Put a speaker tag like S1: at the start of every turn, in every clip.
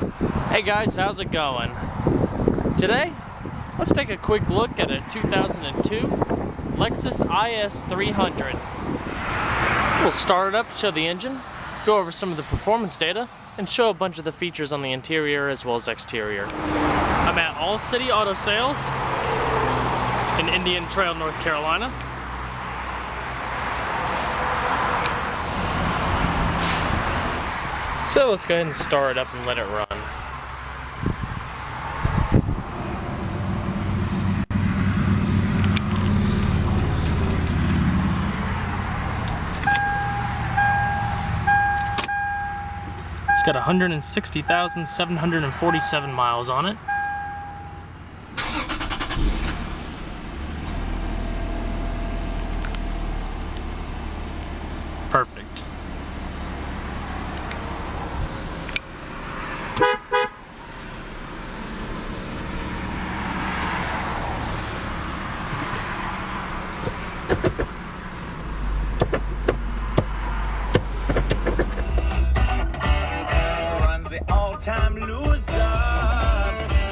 S1: Hey guys, how's it going? Today, let's take a quick look at a 2002 Lexus IS300. We'll start it up, show the engine, go over some of the performance data, and show a bunch of the features on the interior as well as exterior. I'm at All City Auto Sales in Indian Trail, North Carolina. So let's go ahead and start it up and let it run. It's got 160,747 miles on it. Perfect.
S2: All-time loser.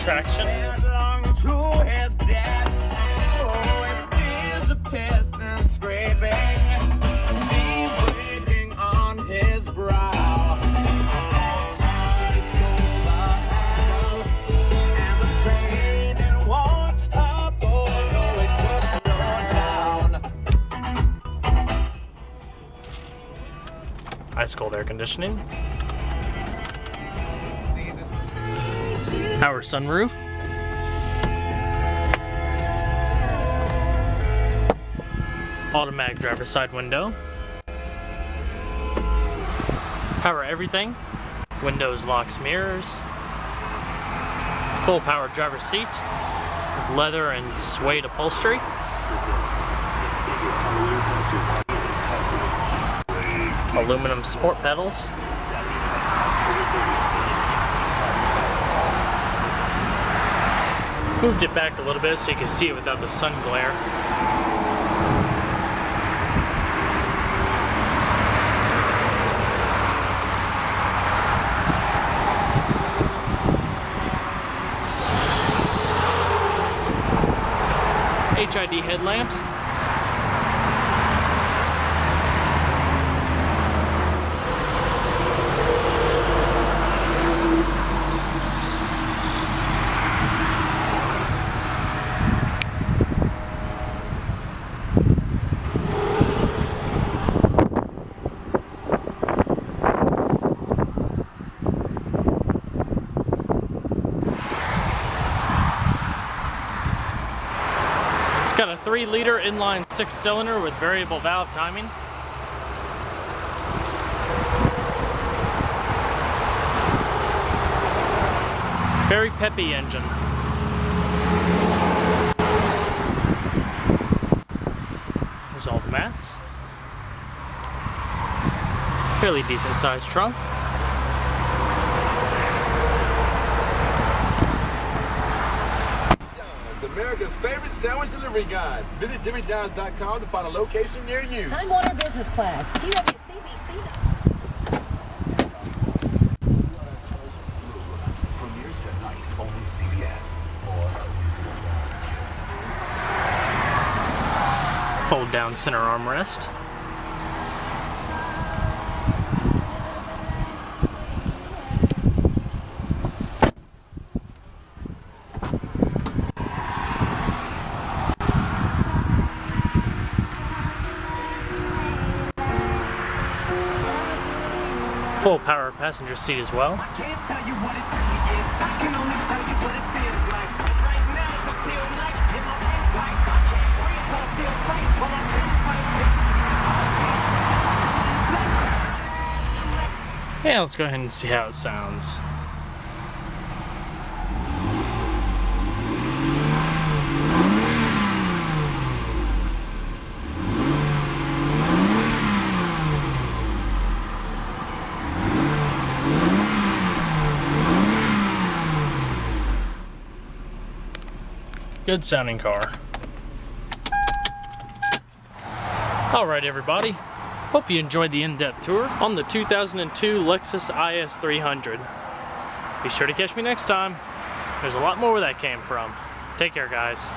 S1: Traction.
S2: Oh, it feels a piston scraping, steam breaking on his brow. All-time shoulder handle, and the train it won't stop. Oh no, it could slow down.
S1: Ice cold air conditioning. Power sunroof. Automatic driver's side window. Power everything. Windows, locks, mirrors. Full power driver's seat with leather and suede upholstery. Aluminum sport pedals. Moved it back a little bit so you can see it without the sun glare. HID headlamps. It's got a 3-liter inline 6-cylinder with variable valve timing. Very peppy engine. There's all the mats. Fairly decent sized trunk.
S3: America's favorite sandwich delivery guys. Visit jimmyjohns.com to find a location near you.
S4: Time Warner Business Class. TWCBC.
S2: Premieres tonight, only CBS.
S1: Fold down center armrest. Full power passenger seat as well.
S2: I can't tell you what it really is. I can only tell you what it feels like. Right now it's a steel night in my windpipe. I can't breathe, but I still fight while I'm in fight.
S1: Yeah, let's go ahead and see how it sounds. Good sounding car. Alright everybody, hope you enjoyed the in-depth tour on the 2002 Lexus IS300. Be sure to catch me next time. There's a lot more where that came from. Take care, guys.